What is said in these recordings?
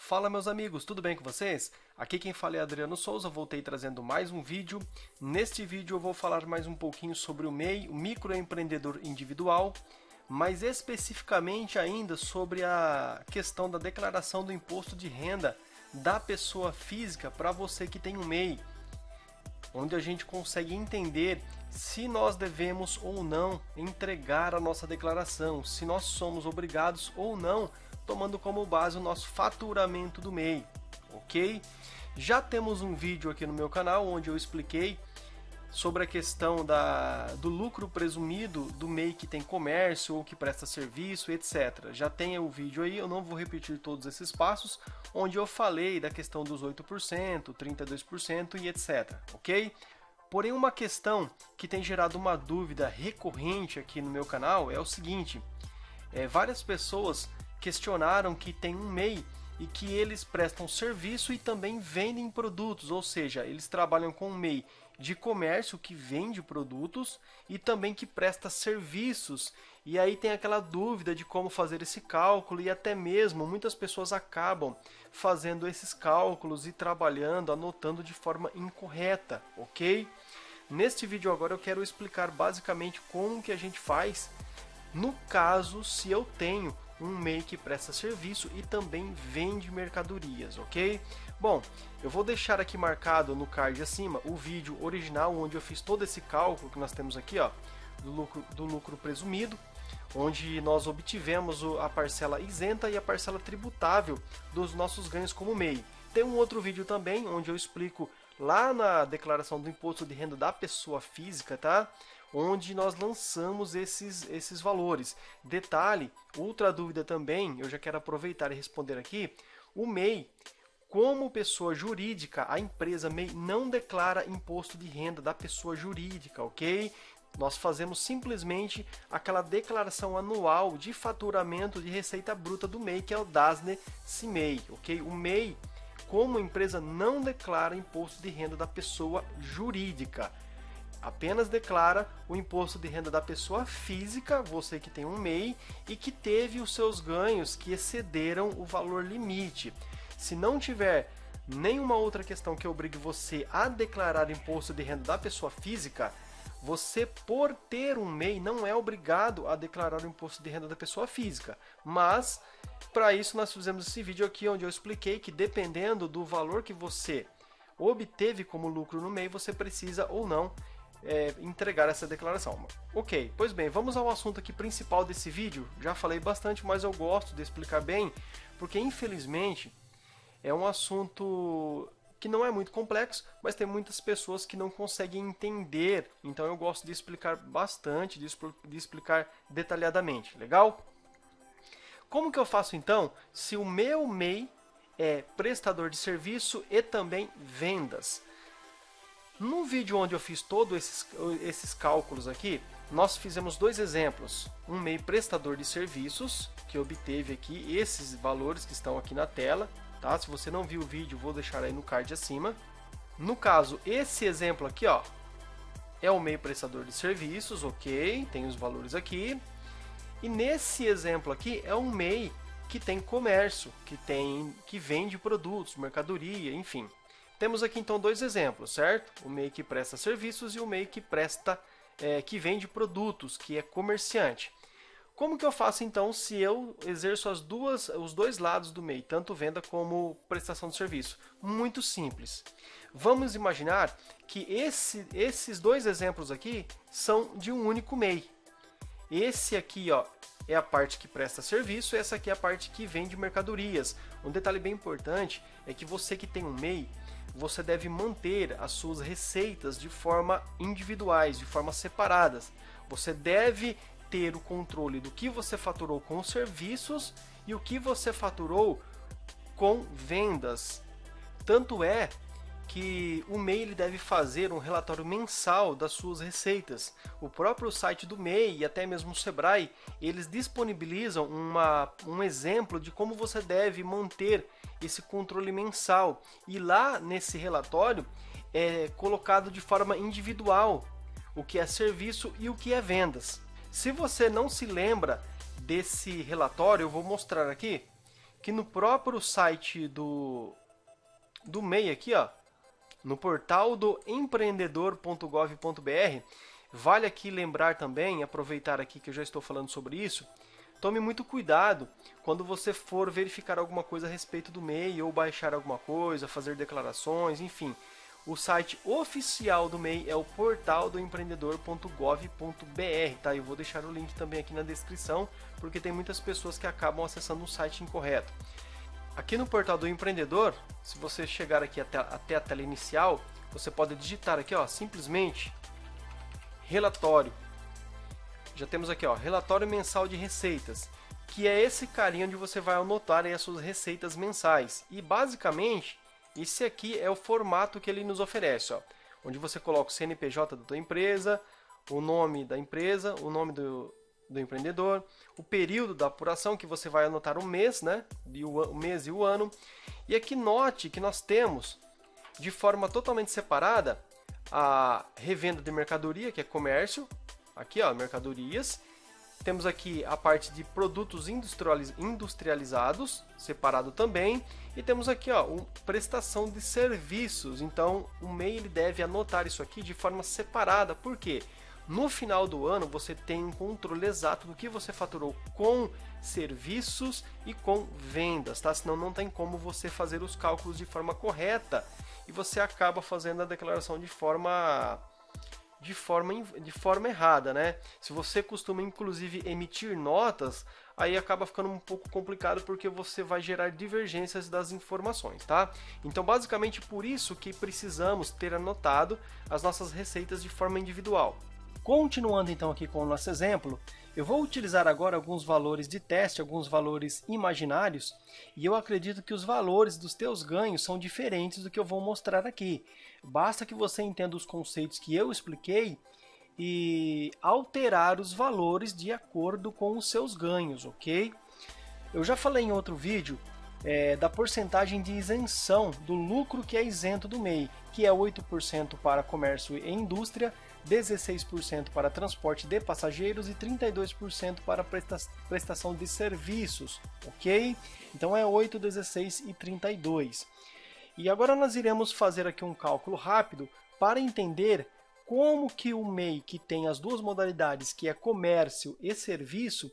Fala meus amigos, tudo bem com vocês? Aqui quem fala é Adriano Souza, voltei trazendo mais um vídeo. Neste vídeo eu vou falar mais um pouquinho sobre o MEI, o microempreendedor individual, mais especificamente ainda sobre a questão da declaração do imposto de renda da pessoa física para você que tem um MEI, onde a gente consegue entender se nós devemos ou não entregar a nossa declaração, se nós somos obrigados ou não, tomando como base o nosso faturamento do MEI, ok? Já temos um vídeo aqui no meu canal onde eu expliquei sobre a questão do lucro presumido do MEI que tem comércio ou que presta serviço, etc. Já tem o vídeo aí, eu não vou repetir todos esses passos, onde eu falei da questão dos 8%, 32% e etc, ok? Porém, uma questão que tem gerado uma dúvida recorrente aqui no meu canal é o seguinte: várias pessoas questionaram que tem um MEI e que eles prestam serviço e também vendem produtos, ou seja, eles trabalham com um MEI de comércio que vende produtos e também que presta serviços. E aí tem aquela dúvida de como fazer esse cálculo e até mesmo muitas pessoas acabam fazendo esses cálculos e trabalhando, anotando de forma incorreta, ok? Neste vídeo agora eu quero explicar basicamente como que a gente faz no caso se eu tenho um MEI que presta serviço e também vende mercadorias, ok? Bom, eu vou deixar aqui marcado no card acima o vídeo original onde eu fiz todo esse cálculo que nós temos aqui, ó, do lucro presumido, onde nós obtivemos a parcela isenta e a parcela tributável dos nossos ganhos como MEI. Tem um outro vídeo também onde eu explico lá na declaração do imposto de renda da pessoa física, tá? Onde nós lançamos esses valores. Detalhe, outra dúvida também, eu já quero aproveitar e responder aqui, o MEI, como pessoa jurídica, a empresa MEI não declara imposto de renda da pessoa jurídica, ok? Nós fazemos simplesmente aquela declaração anual de faturamento de receita bruta do MEI, que é o DASNE-CIMEI, ok? O MEI, como empresa, não declara imposto de renda da pessoa jurídica. Apenas declara o imposto de renda da pessoa física, você que tem um MEI e que teve os seus ganhos que excederam o valor limite. Se não tiver nenhuma outra questão que obrigue você a declarar imposto de renda da pessoa física, você, por ter um MEI, não é obrigado a declarar o imposto de renda da pessoa física. Mas, para isso, nós fizemos esse vídeo aqui onde eu expliquei que dependendo do valor que você obteve como lucro no MEI, você precisa ou não entregar essa declaração. Ok, pois bem, vamos ao assunto aqui principal desse vídeo. Já falei bastante, mas eu gosto de explicar bem, porque infelizmente é um assunto que não é muito complexo, mas tem muitas pessoas que não conseguem entender, então eu gosto de explicar bastante, de explicar detalhadamente, legal? Como que eu faço então se o meu MEI é prestador de serviço e também vendas? No vídeo onde eu fiz todos esses cálculos aqui, nós fizemos dois exemplos. Um MEI prestador de serviços, que obteve aqui esses valores que estão aqui na tela. Tá? Se você não viu o vídeo, vou deixar aí no card acima. No caso, esse exemplo aqui, ó, é o MEI prestador de serviços, ok? Tem os valores aqui. E nesse exemplo aqui é um MEI que tem comércio, que vende produtos, mercadoria, enfim. Temos aqui então dois exemplos, certo? O MEI que presta serviços e o MEI que vende produtos, que é comerciante. Como que eu faço então se eu exerço os dois lados do MEI, tanto venda como prestação de serviço? Muito simples. Vamos imaginar que esses dois exemplos aqui são de um único MEI. Esse aqui, ó, é a parte que presta serviço, essa aqui é a parte que vende mercadorias. Um detalhe bem importante é que você que tem um MEI, você deve manter as suas receitas de forma individuais, de forma separadas. Você deve ter o controle do que você faturou com serviços e o que você faturou com vendas. Tanto é que o MEI ele deve fazer um relatório mensal das suas receitas. O próprio site do MEI e até mesmo o Sebrae, eles disponibilizam um exemplo de como você deve manter esse controle mensal. E lá nesse relatório é colocado de forma individual o que é serviço e o que é vendas. Se você não se lembra desse relatório, eu vou mostrar aqui. que no próprio site do MEI aqui, ó, no portal do empreendedor.gov.br, vale aqui lembrar também, aproveitar aqui que eu já estou falando sobre isso, tome muito cuidado quando você for verificar alguma coisa a respeito do MEI ou baixar alguma coisa, fazer declarações, enfim. O site oficial do MEI é o portal do empreendedor.gov.br, tá? Eu vou deixar o link também aqui na descrição, porque tem muitas pessoas que acabam acessando um site incorreto. Aqui no portal do empreendedor, se você chegar aqui até a tela inicial, você pode digitar aqui, ó, simplesmente relatório. Já temos aqui, ó, relatório mensal de receitas, que é esse carinha onde você vai anotar aí as suas receitas mensais. E basicamente, esse aqui é o formato que ele nos oferece, ó, onde você coloca o CNPJ da tua empresa, o nome da empresa, o nome do empreendedor, o período da apuração, que você vai anotar o mês, né, o mês e o ano. E aqui note que nós temos, de forma totalmente separada, a revenda de mercadoria, que é comércio, aqui, ó, mercadorias. Temos aqui a parte de produtos industrializados, separado também. E temos aqui, ó, prestação de serviços. Então, o MEI ele deve anotar isso aqui de forma separada. Por quê? No final do ano, você tem um controle exato do que você faturou com serviços e com vendas, tá? Senão não tem como você fazer os cálculos de forma correta e você acaba fazendo a declaração de forma errada, né? Se você costuma inclusive emitir notas, aí acaba ficando um pouco complicado porque você vai gerar divergências das informações, tá? Então, basicamente por isso que precisamos ter anotado as nossas receitas de forma individual. Continuando então aqui com o nosso exemplo, eu vou utilizar agora alguns valores de teste, alguns valores imaginários, e eu acredito que os valores dos teus ganhos são diferentes do que eu vou mostrar aqui. Basta que você entenda os conceitos que eu expliquei e alterar os valores de acordo com os seus ganhos, ok? Eu já falei em outro vídeo da porcentagem de isenção do lucro que é isento do MEI, que é 8% para comércio e indústria, 16% para transporte de passageiros e 32% para prestação de serviços, ok? Então é 8, 16 e 32. E agora nós iremos fazer aqui um cálculo rápido para entender como que o MEI, que tem as duas modalidades, que é comércio e serviço,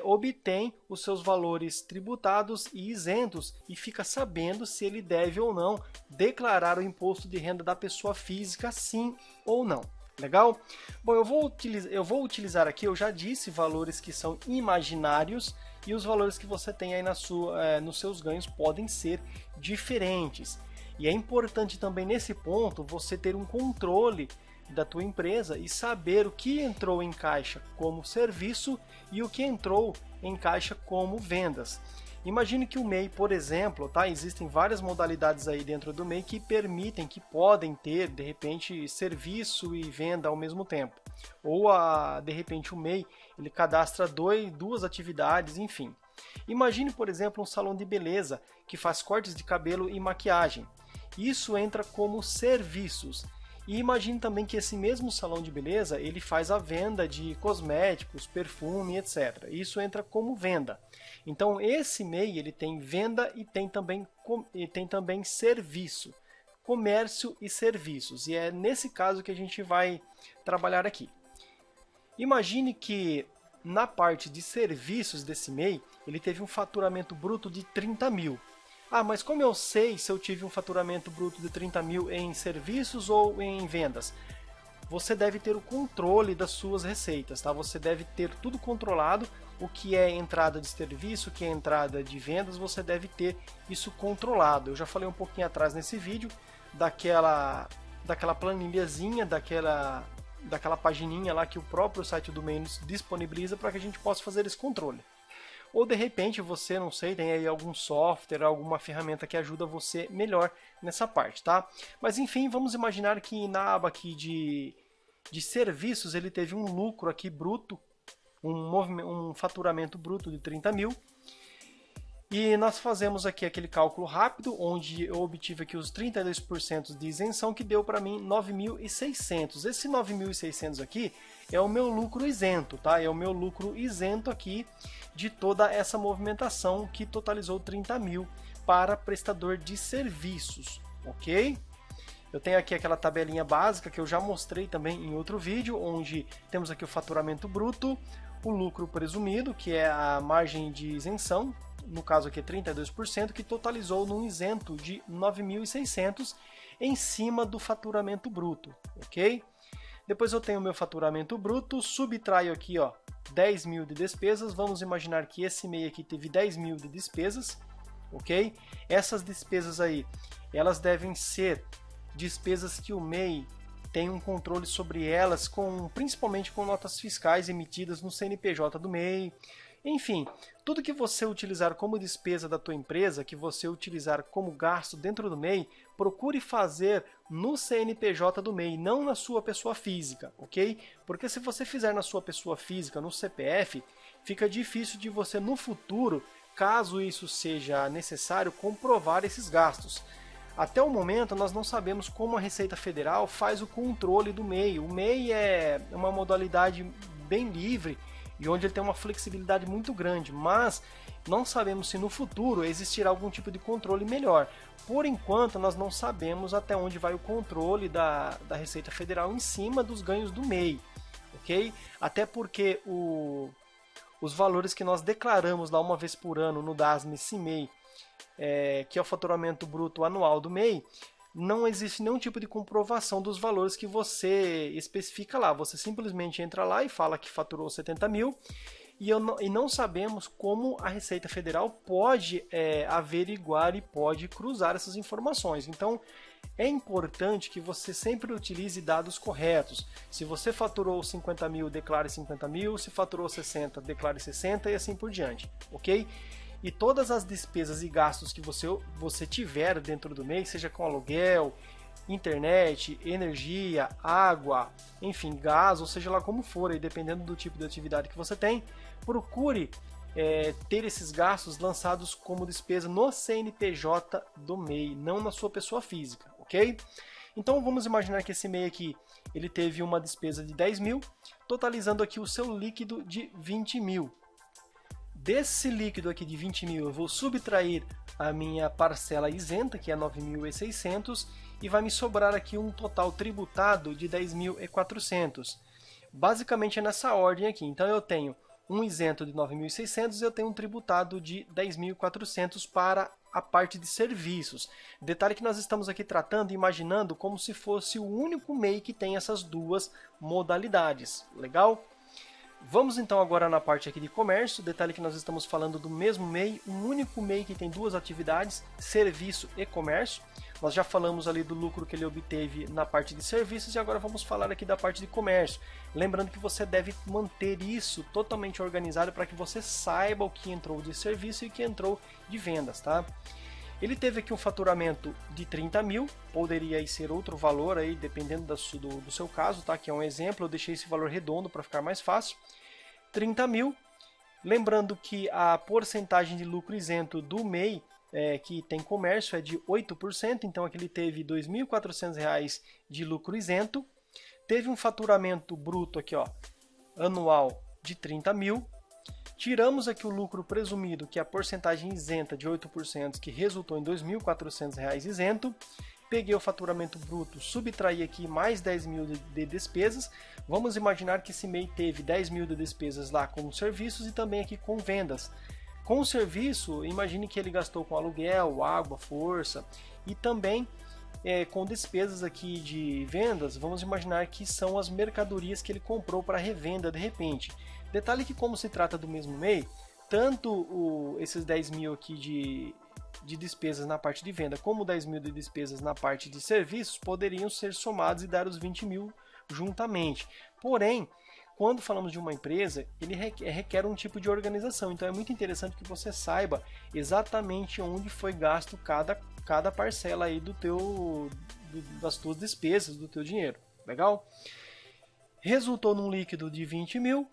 obtém os seus valores tributados e isentos e fica sabendo se ele deve ou não declarar o imposto de renda da pessoa física, sim ou não. Legal? Bom, eu vou utilizar aqui, eu já disse, valores que são imaginários e os valores que você tem aí nos seus ganhos podem ser diferentes. E é importante também nesse ponto você ter um controle da tua empresa e saber o que entrou em caixa como serviço e o que entrou em caixa como vendas. Imagine que o MEI, por exemplo, tá? Existem várias modalidades aí dentro do MEI que permitem, que podem ter, de repente, serviço e venda ao mesmo tempo. Ou, de repente, o MEI ele cadastra duas atividades, enfim. Imagine, por exemplo, um salão de beleza que faz cortes de cabelo e maquiagem. Isso entra como serviços. E imagine também que esse mesmo salão de beleza ele faz a venda de cosméticos, perfume, etc. Isso entra como venda. Então esse MEI ele tem venda e tem também serviço, comércio e serviços. E é nesse caso que a gente vai trabalhar aqui. Imagine que na parte de serviços desse MEI ele teve um faturamento bruto de 30 mil. Ah, mas como eu sei se eu tive um faturamento bruto de 30 mil em serviços ou em vendas? Você deve ter o controle das suas receitas, tá? Você deve ter tudo controlado, o que é entrada de serviço, o que é entrada de vendas, você deve ter isso controlado. Eu já falei um pouquinho atrás nesse vídeo daquela planilhazinha, daquela pagininha lá que o próprio site do MEI disponibiliza para que a gente possa fazer esse controle. Ou de repente você, não sei, tem aí algum software, alguma ferramenta que ajuda você melhor nessa parte, tá? Mas enfim, vamos imaginar que na aba aqui de serviços ele teve um lucro aqui bruto, um faturamento bruto de 30 mil. E nós fazemos aqui aquele cálculo rápido, onde eu obtive aqui os 32% de isenção, que deu para mim 9.600. Esse 9.600 aqui é o meu lucro isento, tá? É o meu lucro isento aqui de toda essa movimentação, que totalizou 30 mil para prestador de serviços, ok? Eu tenho aqui aquela tabelinha básica que eu já mostrei também em outro vídeo, onde temos aqui o faturamento bruto, o lucro presumido, que é a margem de isenção, no caso aqui é 32%, que totalizou num isento de 9.600 em cima do faturamento bruto, ok? Depois eu tenho o meu faturamento bruto, subtraio aqui, ó, 10 mil de despesas. Vamos imaginar que esse mês aqui teve 10 mil de despesas, ok? Essas despesas aí, elas devem ser despesas que o MEI tem um controle sobre elas, principalmente com notas fiscais emitidas no CNPJ do MEI. Enfim, tudo que você utilizar como despesa da tua empresa, que você utilizar como gasto dentro do MEI, procure fazer no CNPJ do MEI, não na sua pessoa física, ok? Porque se você fizer na sua pessoa física, no CPF, fica difícil de você no futuro, caso isso seja necessário, comprovar esses gastos. Até o momento, nós não sabemos como a Receita Federal faz o controle do MEI. O MEI é uma modalidade bem livre e onde ele tem uma flexibilidade muito grande, mas não sabemos se no futuro existirá algum tipo de controle melhor. Por enquanto, nós não sabemos até onde vai o controle da Receita Federal em cima dos ganhos do MEI, ok? Até porque os valores que nós declaramos lá uma vez por ano no DASME-CIMEI, que é o faturamento bruto anual do MEI, não existe nenhum tipo de comprovação dos valores que você especifica lá. Você simplesmente entra lá e fala que faturou 70 mil e não sabemos como a Receita Federal pode averiguar e pode cruzar essas informações. Então, é importante que você sempre utilize dados corretos. Se você faturou 50 mil, declare 50 mil. Se faturou 60, declare 60 e assim por diante, ok? E todas as despesas e gastos que você tiver dentro do mês, seja com aluguel, internet, energia, água, enfim, gás, ou seja lá como for, aí, dependendo do tipo de atividade que você tem, procure ter esses gastos lançados como despesa no CNPJ do MEI, não na sua pessoa física, ok? Então vamos imaginar que esse MEI aqui, ele teve uma despesa de 10 mil, totalizando aqui o seu líquido de 20 mil. Desse líquido aqui de 20 mil, eu vou subtrair a minha parcela isenta, que é 9.600, e vai me sobrar aqui um total tributado de 10.400. Basicamente é nessa ordem aqui. Então eu tenho um isento de 9.600 e eu tenho um tributado de 10.400 para a parte de serviços. Detalhe que nós estamos aqui tratando e imaginando como se fosse o único MEI que tem essas duas modalidades. Legal? Vamos então agora na parte aqui de comércio, detalhe que nós estamos falando do mesmo MEI, um único MEI que tem duas atividades, serviço e comércio. Nós já falamos ali do lucro que ele obteve na parte de serviços e agora vamos falar aqui da parte de comércio. Lembrando que você deve manter isso totalmente organizado para que você saiba o que entrou de serviço e o que entrou de vendas, tá? Ele teve aqui um faturamento de 30 mil, poderia ser outro valor aí, dependendo do seu caso, tá? Que é um exemplo, eu deixei esse valor redondo para ficar mais fácil. 30 mil, lembrando que a porcentagem de lucro isento do MEI, que tem comércio, é de 8%, então aqui ele teve R$ 2.400 de lucro isento. Teve um faturamento bruto aqui, ó, anual de 30 mil. Tiramos aqui o lucro presumido, que é a porcentagem isenta de 8%, que resultou em R$ 2.400 isento. Peguei o faturamento bruto, subtraí aqui mais 10 mil de despesas. Vamos imaginar que esse MEI teve 10 mil de despesas lá com serviços e também aqui com vendas. Com o serviço, imagine que ele gastou com aluguel, água, força e também com despesas aqui de vendas, vamos imaginar que são as mercadorias que ele comprou para revenda de repente. Detalhe que como se trata do mesmo MEI, tanto esses 10 mil aqui de despesas na parte de venda, como 10 mil de despesas na parte de serviços, poderiam ser somados e dar os 20 mil juntamente. Porém, quando falamos de uma empresa, ele requer um tipo de organização, então é muito interessante que você saiba exatamente onde foi gasto cada parcela aí das tuas despesas, do teu dinheiro. Legal? Resultou num líquido de 20 mil.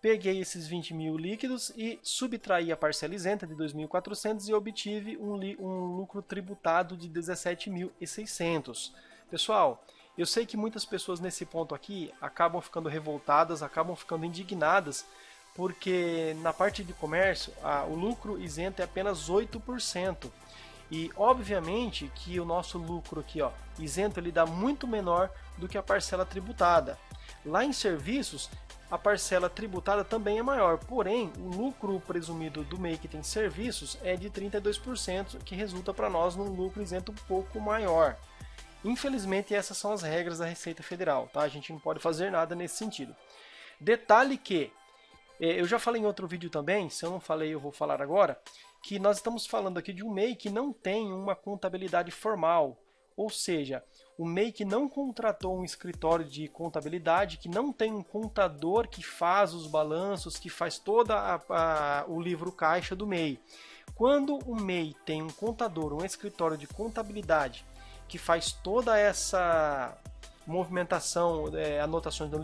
Peguei esses 20 mil líquidos e subtraí a parcela isenta de 2.400 e obtive um lucro tributado de 17.600. Pessoal, eu sei que muitas pessoas nesse ponto aqui acabam ficando revoltadas, acabam ficando indignadas, porque na parte de comércio o lucro isento é apenas 8%. E obviamente que o nosso lucro aqui, ó, isento, ele dá muito menor do que a parcela tributada. Lá em serviços, a parcela tributada também é maior, porém o lucro presumido do MEI que tem serviços é de 32%, que resulta para nós num lucro isento um pouco maior. Infelizmente essas são as regras da Receita Federal, tá? A gente não pode fazer nada nesse sentido. Detalhe que, eu já falei em outro vídeo também, se eu não falei eu vou falar agora, que nós estamos falando aqui de um MEI que não tem uma contabilidade formal, ou seja, o MEI que não contratou um escritório de contabilidade, que não tem um contador que faz os balanços, que faz todo o livro caixa do MEI. Quando o MEI tem um contador, um escritório de contabilidade, que faz toda essa movimentação, anotações do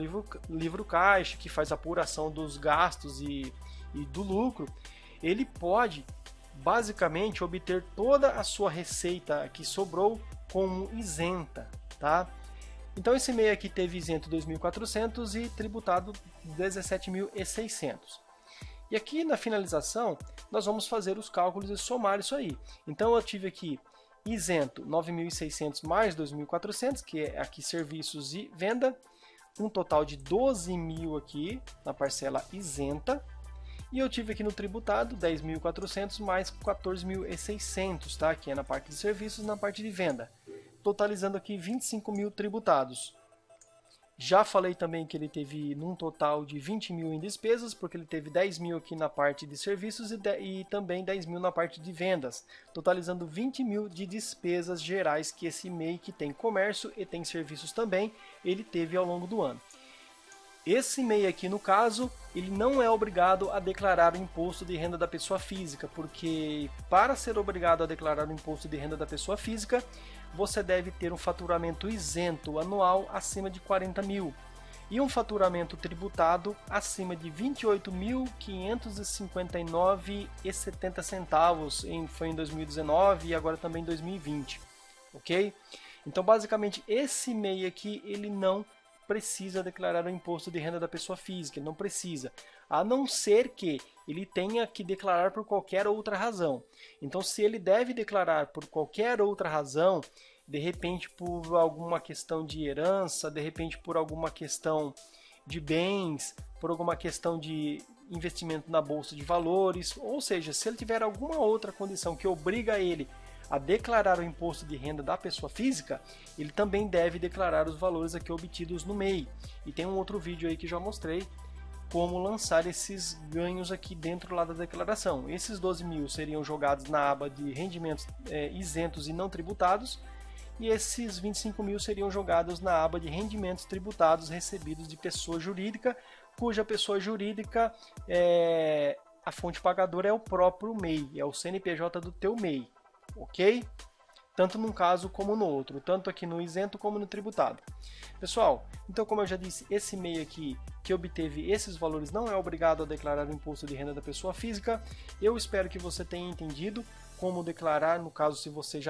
livro caixa, que faz a apuração dos gastos e do lucro, ele pode basicamente obter toda a sua receita que sobrou como isenta, tá? Então esse MEI aqui teve isento 2.400 e tributado 17.600. E aqui na finalização nós vamos fazer os cálculos e somar isso aí. Então eu tive aqui isento 9.600 mais 2.400, que é aqui serviços e venda, um total de 12.000 aqui na parcela isenta. E eu tive aqui no tributado 10.400 mais 14.600, tá? Que é na parte de serviços, na parte de venda, totalizando aqui 25.000 tributados. Já falei também que ele teve num total de 20.000 em despesas, porque ele teve 10.000 aqui na parte de serviços e também 10.000 na parte de vendas, totalizando 20.000 de despesas gerais que esse MEI que tem comércio e tem serviços também, ele teve ao longo do ano. Esse MEI aqui, no caso, ele não é obrigado a declarar o imposto de renda da pessoa física, porque para ser obrigado a declarar o imposto de renda da pessoa física, você deve ter um faturamento isento anual acima de 40.000 e um faturamento tributado acima de 28.559,70 foi em 2019 e agora também em 2020, ok? Então, basicamente, esse MEI aqui, ele não precisa declarar o imposto de renda da pessoa física, ele não precisa, a não ser que ele tenha que declarar por qualquer outra razão. Então, se ele deve declarar por qualquer outra razão, de repente por alguma questão de herança, de repente por alguma questão de bens, por alguma questão de investimento na bolsa de valores, ou seja, se ele tiver alguma outra condição que obriga ele a declarar o imposto de renda da pessoa física, ele também deve declarar os valores aqui obtidos no MEI. E tem um outro vídeo aí que já mostrei como lançar esses ganhos aqui dentro lá da declaração. Esses 12.000 seriam jogados na aba de rendimentos isentos e não tributados, e esses 25.000 seriam jogados na aba de rendimentos tributados recebidos de pessoa jurídica, cuja pessoa jurídica, a fonte pagadora é o próprio MEI, é o CNPJ do teu MEI. Ok? Tanto num caso como no outro, tanto aqui no isento como no tributado. Pessoal, então como eu já disse, esse MEI aqui que obteve esses valores não é obrigado a declarar o imposto de renda da pessoa física. Eu espero que você tenha entendido como declarar, no caso se você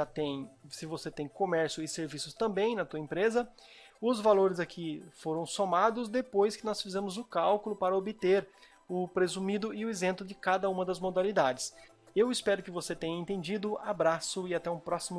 tem comércio e serviços também na tua empresa. Os valores aqui foram somados depois que nós fizemos o cálculo para obter o presumido e o isento de cada uma das modalidades. Eu espero que você tenha entendido. Abraço e até um próximo vídeo.